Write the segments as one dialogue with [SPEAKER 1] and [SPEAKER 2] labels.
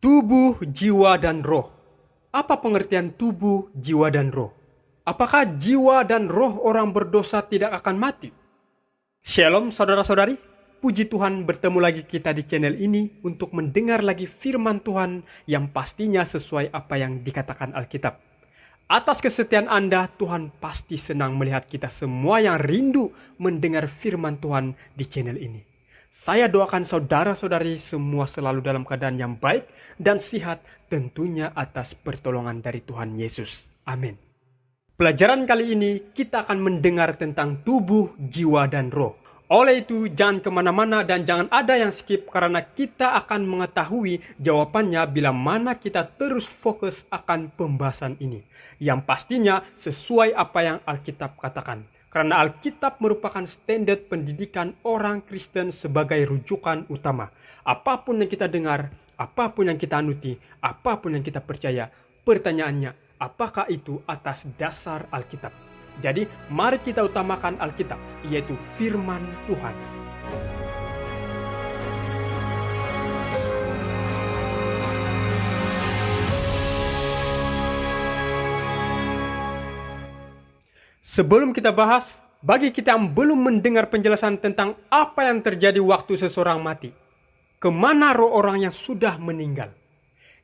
[SPEAKER 1] Tubuh, jiwa, dan roh. Apa pengertian tubuh, jiwa, dan roh? Apakah jiwa dan roh orang berdosa tidak akan mati? Shalom saudara-saudari, puji Tuhan bertemu lagi kita di channel ini untuk mendengar lagi firman Tuhan yang pastinya sesuai apa yang dikatakan Alkitab. Atas kesetiaan Anda, Tuhan pasti senang melihat kita semua yang rindu mendengar firman Tuhan di channel ini. Saya doakan saudara-saudari semua selalu dalam keadaan yang baik dan sehat, tentunya atas pertolongan dari Tuhan Yesus. Amin. Pelajaran kali ini kita akan mendengar tentang tubuh, jiwa, dan roh. Oleh itu jangan kemana-mana dan jangan ada yang skip karena kita akan mengetahui jawabannya bila mana kita terus fokus akan pembahasan ini. Yang pastinya sesuai apa yang Alkitab katakan. Karena Alkitab merupakan standar pendidikan orang Kristen sebagai rujukan utama. Apapun yang kita dengar, apapun yang kita anuti, apapun yang kita percaya, pertanyaannya, apakah itu atas dasar Alkitab? Jadi, mari kita utamakan Alkitab, yaitu firman Tuhan. Sebelum kita bahas, bagi kita yang belum mendengar penjelasan tentang apa yang terjadi waktu seseorang mati, kemana roh orang yang sudah meninggal?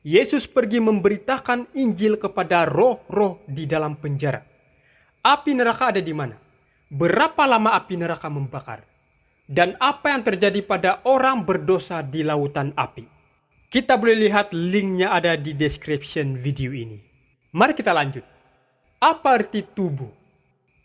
[SPEAKER 1] Yesus pergi memberitakan Injil kepada roh-roh di dalam penjara. Api neraka ada di mana? Berapa lama api neraka membakar? Dan apa yang terjadi pada orang berdosa di lautan api? Kita boleh lihat linknya ada di description video ini. Mari kita lanjut. Apa arti tubuh?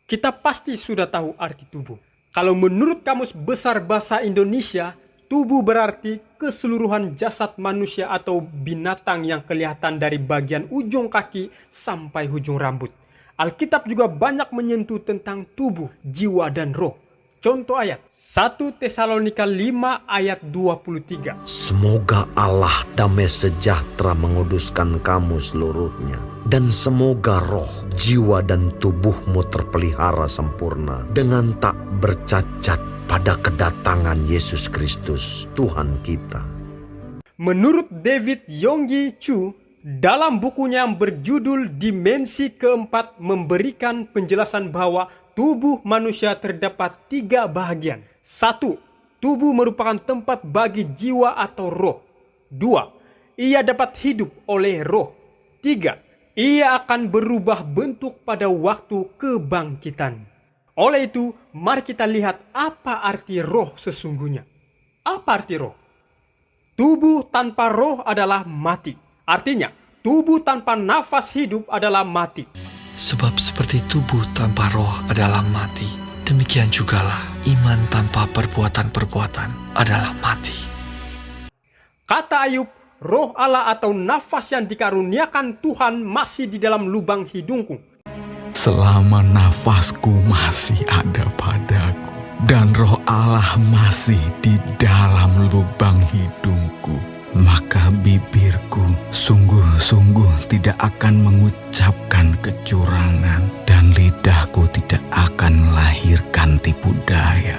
[SPEAKER 1] Kita pasti sudah tahu arti tubuh. Kalau menurut Kamus Besar Bahasa Indonesia, tubuh berarti keseluruhan jasad manusia atau binatang yang kelihatan dari bagian ujung kaki sampai ujung rambut. Alkitab juga banyak menyentuh tentang tubuh, jiwa, dan roh. Contoh ayat 1 Tesalonika 5 ayat 23.
[SPEAKER 2] Semoga Allah damai sejahtera menguduskan kamu seluruhnya. Dan semoga roh, jiwa, dan tubuhmu terpelihara sempurna dengan tak bercacat pada kedatangan Yesus Kristus, Tuhan kita.
[SPEAKER 1] Menurut David Yonggi Chu, dalam bukunya yang berjudul Dimensi Keempat memberikan penjelasan bahwa tubuh manusia terdapat 3 bahagian. 1. Tubuh merupakan tempat bagi jiwa atau roh. 2. Ia dapat hidup oleh roh. 3. Ia akan berubah bentuk pada waktu kebangkitan. Oleh itu, mari kita lihat apa arti roh sesungguhnya. Apa arti roh? Tubuh tanpa roh adalah mati. Artinya, tubuh tanpa nafas hidup adalah mati.
[SPEAKER 3] Sebab seperti tubuh tanpa roh adalah mati, demikian jugalah iman tanpa perbuatan-perbuatan adalah mati.
[SPEAKER 1] Kata Ayub, roh Allah atau nafas yang dikaruniakan Tuhan masih di dalam lubang hidungku.
[SPEAKER 4] Selama nafasku masih ada padaku, dan roh Allah masih di dalam lubang hidungku, maka bibirku sungguh-sungguh tidak akan mengucapkan kecurangan, dan lidahku tidak akan melahirkan tipu daya.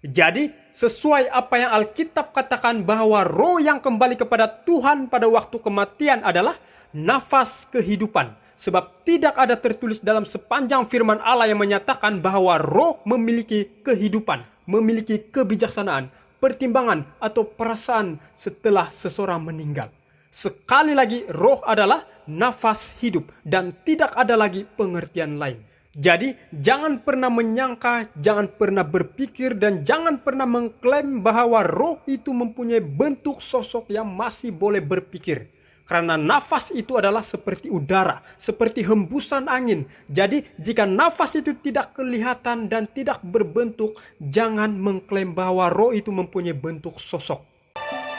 [SPEAKER 1] Jadi, sesuai apa yang Alkitab katakan bahwa roh yang kembali kepada Tuhan pada waktu kematian adalah nafas kehidupan. Sebab tidak ada tertulis dalam sepanjang firman Allah yang menyatakan bahwa roh memiliki kehidupan, memiliki kebijaksanaan, pertimbangan atau perasaan setelah seseorang meninggal. Sekali lagi, roh adalah nafas hidup dan tidak ada lagi pengertian lain. Jadi, jangan pernah menyangka, jangan pernah berpikir, dan jangan pernah mengklaim bahwa roh itu mempunyai bentuk sosok yang masih boleh berpikir. Karena nafas itu adalah seperti udara, seperti hembusan angin. Jadi, jika nafas itu tidak kelihatan dan tidak berbentuk, jangan mengklaim bahwa roh itu mempunyai bentuk sosok.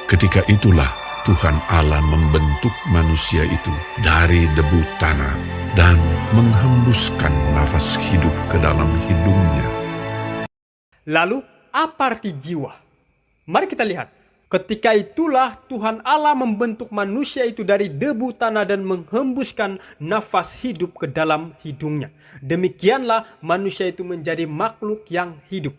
[SPEAKER 5] Ketika itulah Tuhan Allah membentuk manusia itu dari debu tanah dan menghembuskan nafas hidup ke dalam hidungnya.
[SPEAKER 1] Lalu, apa arti jiwa? Mari kita lihat. Ketika itulah Tuhan Allah membentuk manusia itu dari debu tanah dan menghembuskan nafas hidup ke dalam hidungnya. Demikianlah manusia itu menjadi makhluk yang hidup.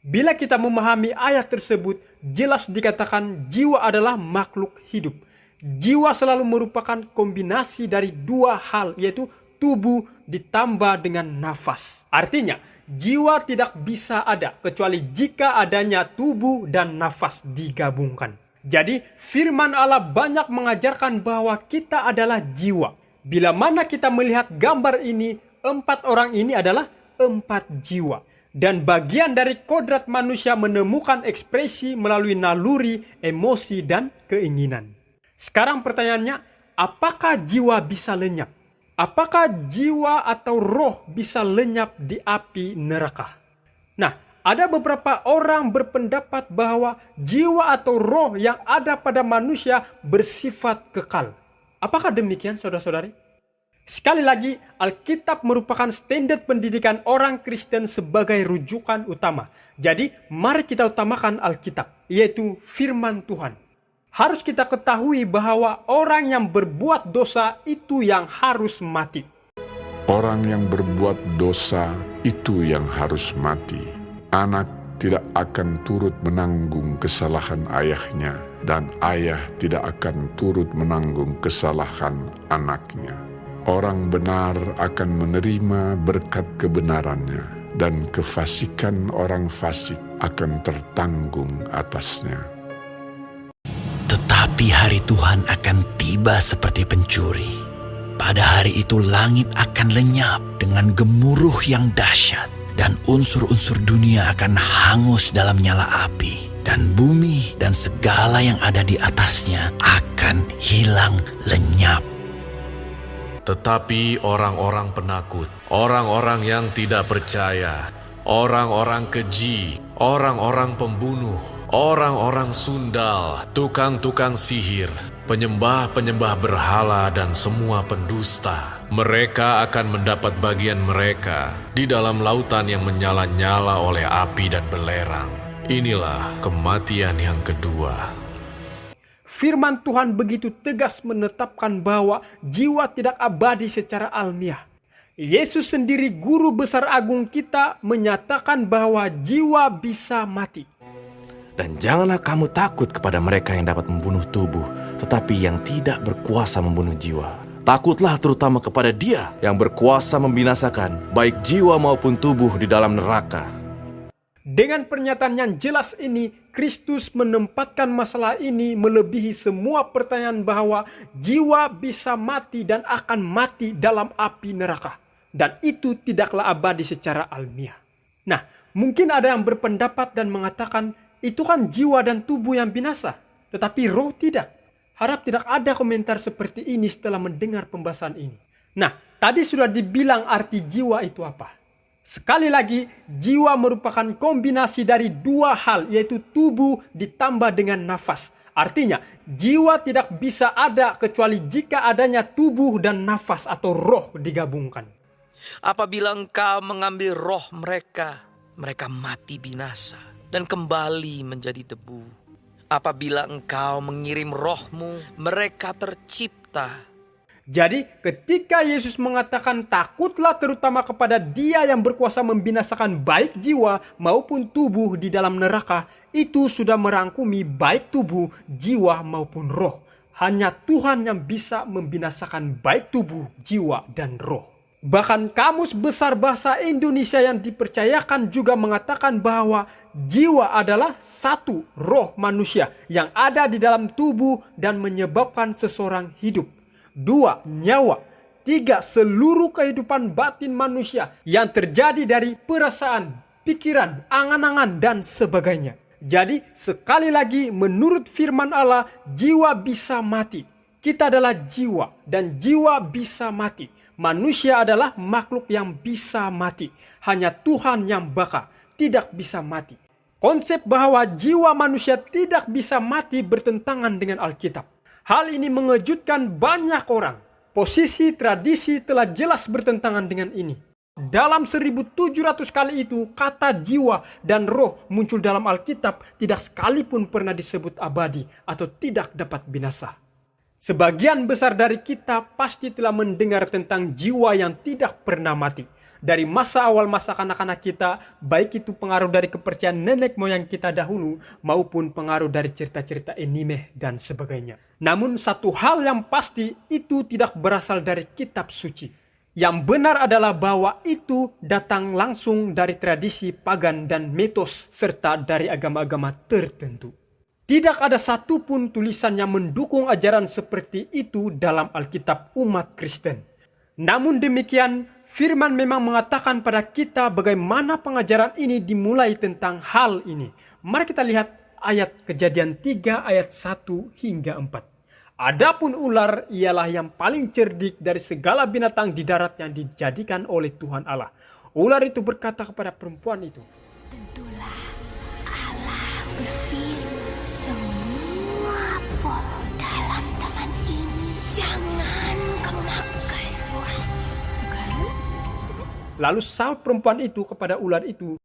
[SPEAKER 1] Bila kita memahami ayat tersebut, jelas dikatakan jiwa adalah makhluk hidup. Jiwa selalu merupakan kombinasi dari dua hal, yaitu tubuh ditambah dengan nafas. Artinya, jiwa tidak bisa ada kecuali jika adanya tubuh dan nafas digabungkan. Jadi, firman Allah banyak mengajarkan bahwa kita adalah jiwa. Bila mana kita melihat gambar ini, 4 orang ini adalah 4 jiwa. Dan bagian dari kodrat manusia menemukan ekspresi melalui naluri, emosi, dan keinginan. Sekarang pertanyaannya, apakah jiwa bisa lenyap? Apakah jiwa atau roh bisa lenyap di api neraka? Nah, ada beberapa orang berpendapat bahwa jiwa atau roh yang ada pada manusia bersifat kekal. Apakah demikian, saudara-saudari? Sekali lagi, Alkitab merupakan standar pendidikan orang Kristen sebagai rujukan utama. Jadi, mari kita utamakan Alkitab, yaitu firman Tuhan. Harus kita ketahui bahwa orang yang berbuat dosa itu yang harus mati.
[SPEAKER 5] Orang yang berbuat dosa itu yang harus mati. Anak tidak akan turut menanggung kesalahan ayahnya, dan ayah tidak akan turut menanggung kesalahan anaknya. Orang benar akan menerima berkat kebenarannya, dan kefasikan orang fasik akan tertanggung atasnya.
[SPEAKER 6] Tetapi hari Tuhan akan tiba seperti pencuri. Pada hari itu langit akan lenyap dengan gemuruh yang dahsyat, dan unsur-unsur dunia akan hangus dalam nyala api, dan bumi dan segala yang ada di atasnya akan hilang lenyap.
[SPEAKER 7] Tetapi orang-orang penakut, orang-orang yang tidak percaya, orang-orang keji, orang-orang pembunuh, orang-orang sundal, tukang-tukang sihir, penyembah-penyembah berhala, dan semua pendusta, mereka akan mendapat bagian mereka di dalam lautan yang menyala-nyala oleh api dan belerang. Inilah kematian yang kedua.
[SPEAKER 1] Firman Tuhan begitu tegas menetapkan bahwa jiwa tidak abadi secara almiah. Yesus sendiri, guru besar agung kita, menyatakan bahwa jiwa bisa mati.
[SPEAKER 8] Dan janganlah kamu takut kepada mereka yang dapat membunuh tubuh, tetapi yang tidak berkuasa membunuh jiwa. Takutlah terutama kepada Dia yang berkuasa membinasakan baik jiwa maupun tubuh di dalam neraka.
[SPEAKER 1] Dengan pernyataan yang jelas ini, Kristus menempatkan masalah ini melebihi semua pertanyaan bahwa jiwa bisa mati dan akan mati dalam api neraka. Dan itu tidaklah abadi secara almiah. Nah, mungkin ada yang berpendapat dan mengatakan, itu kan jiwa dan tubuh yang binasa, tetapi roh tidak. Harap tidak ada komentar seperti ini setelah mendengar pembahasan ini. Nah, tadi sudah dibilang arti jiwa itu apa. Sekali lagi, jiwa merupakan kombinasi dari dua hal, yaitu tubuh ditambah dengan nafas. Artinya, jiwa tidak bisa ada kecuali jika adanya tubuh dan nafas atau roh digabungkan.
[SPEAKER 6] Apabila engkau mengambil roh mereka, mereka mati binasa dan kembali menjadi debu. Apabila engkau mengirim rohmu, mereka tercipta.
[SPEAKER 1] Jadi ketika Yesus mengatakan takutlah terutama kepada Dia yang berkuasa membinasakan baik jiwa maupun tubuh di dalam neraka, itu sudah merangkumi baik tubuh, jiwa maupun roh. Hanya Tuhan yang bisa membinasakan baik tubuh, jiwa, dan roh. Bahkan Kamus Besar Bahasa Indonesia yang dipercayakan juga mengatakan bahwa jiwa adalah satu roh manusia yang ada di dalam tubuh dan menyebabkan seseorang hidup. 2. Nyawa. 3. Seluruh kehidupan batin manusia yang terjadi dari perasaan, pikiran, angan-angan, dan sebagainya. Jadi sekali lagi menurut firman Allah, jiwa bisa mati. Kita adalah jiwa dan jiwa bisa mati. Manusia adalah makhluk yang bisa mati. Hanya Tuhan yang baka, tidak bisa mati. Konsep bahwa jiwa manusia tidak bisa mati bertentangan dengan Alkitab. Hal ini mengejutkan banyak orang. Posisi tradisi telah jelas bertentangan dengan ini. Dalam 1700 kali itu, kata jiwa dan roh muncul dalam Alkitab tidak sekalipun pernah disebut abadi atau tidak dapat binasa. Sebagian besar dari kita pasti telah mendengar tentang jiwa yang tidak pernah mati. dari masa awal masa kanak-kanak kita, baik itu pengaruh dari kepercayaan nenek moyang kita dahulu maupun pengaruh dari cerita-cerita anime dan sebagainya. Namun satu hal yang pasti, itu tidak berasal dari kitab suci. Yang benar adalah bahwa itu datang langsung dari tradisi pagan dan mitos serta dari agama-agama tertentu. Tidak ada satupun tulisan yang mendukung ajaran seperti itu dalam Alkitab umat Kristen. Namun demikian, firman memang mengatakan pada kita bagaimana pengajaran ini dimulai tentang hal ini. Mari kita lihat ayat Kejadian 3 ayat 1 hingga 4. Adapun ular ialah yang paling cerdik dari segala binatang di darat yang dijadikan oleh Tuhan Allah. Ular itu berkata kepada perempuan itu,
[SPEAKER 9] Tentulah Allah berfirman, semua pohon dalam taman ini jangan kamu makan. Bukan?
[SPEAKER 1] lalu sahut perempuan itu kepada ular itu,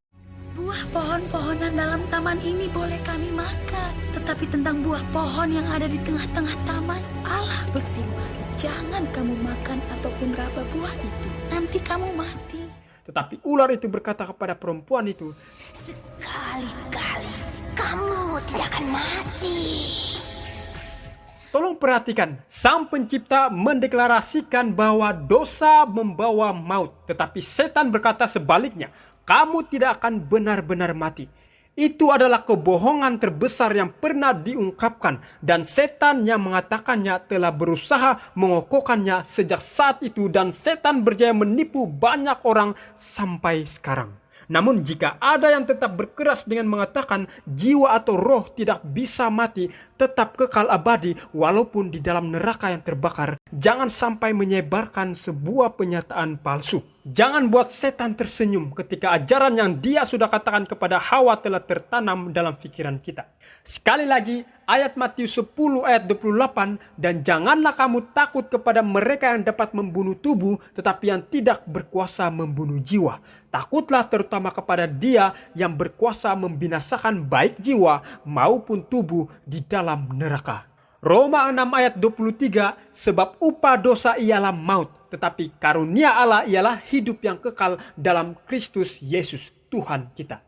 [SPEAKER 9] Buah pohon-pohonan dalam taman ini boleh kami makan. Tetapi tentang buah pohon yang ada di tengah-tengah taman, Allah berfirman, jangan kamu makan ataupun raba buah itu. Nanti kamu mati.
[SPEAKER 1] tetapi ular itu berkata kepada perempuan itu,
[SPEAKER 9] Sekali-kali kamu tidak akan mati.
[SPEAKER 1] Tolong perhatikan, Sang Pencipta mendeklarasikan bahwa dosa membawa maut, tetapi setan berkata sebaliknya, kamu tidak akan benar-benar mati. Itu adalah kebohongan terbesar yang pernah diungkapkan, dan setan yang mengatakannya telah berusaha mengokohkannya sejak saat itu, dan setan berjaya menipu banyak orang sampai sekarang. Namun jika ada yang tetap berkeras dengan mengatakan jiwa atau roh tidak bisa mati, tetap kekal abadi walaupun di dalam neraka yang terbakar, jangan sampai menyebarkan sebuah penyataan palsu. Jangan buat setan tersenyum ketika ajaran yang dia sudah katakan kepada Hawa telah tertanam dalam pikiran kita. Sekali lagi, ayat Matius 10 ayat 28, dan janganlah kamu takut kepada mereka yang dapat membunuh tubuh, tetapi yang tidak berkuasa membunuh jiwa. Takutlah terutama kepada Dia yang berkuasa membinasakan baik jiwa maupun tubuh di dalam neraka. Roma 6 ayat 23, sebab upah dosa ialah maut, tetapi karunia Allah ialah hidup yang kekal dalam Kristus Yesus, Tuhan kita.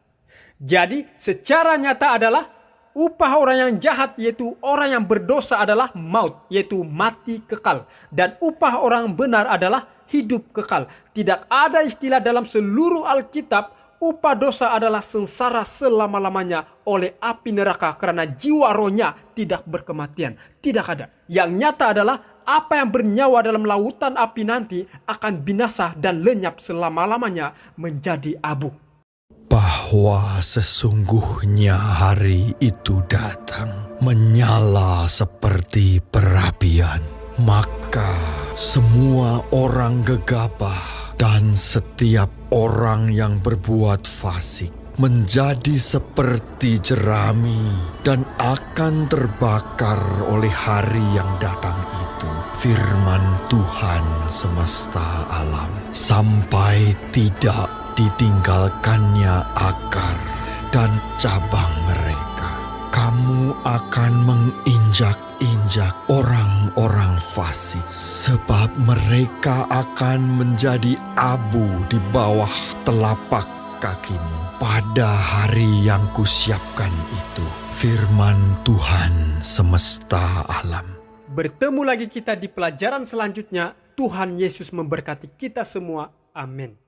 [SPEAKER 1] Jadi secara nyata adalah upah orang yang jahat, yaitu orang yang berdosa, adalah maut, yaitu mati kekal. Dan upah orang benar adalah hidup kekal. Tidak ada istilah dalam seluruh Alkitab upah dosa adalah sengsara selama-lamanya oleh api neraka karena jiwa rohnya tidak berkematian. Tidak ada. Yang nyata adalah apa yang bernyawa dalam lautan api nanti akan binasa dan lenyap selama-lamanya menjadi abu.
[SPEAKER 3] Bahwa sesungguhnya hari itu datang, menyala seperti perapian. Maka semua orang gegabah dan setiap orang yang berbuat fasik menjadi seperti jerami dan akan terbakar oleh hari yang datang itu. Firman Tuhan semesta alam, sampai tidak ditinggalkannya akar dan cabang mereka. Kamu akan menginjak-injak orang-orang fasik, sebab mereka akan menjadi abu di bawah telapak kakimu pada hari yang kusiapkan itu. Firman Tuhan semesta alam.
[SPEAKER 1] Bertemu lagi kita di pelajaran selanjutnya. Tuhan Yesus memberkati kita semua. Amin.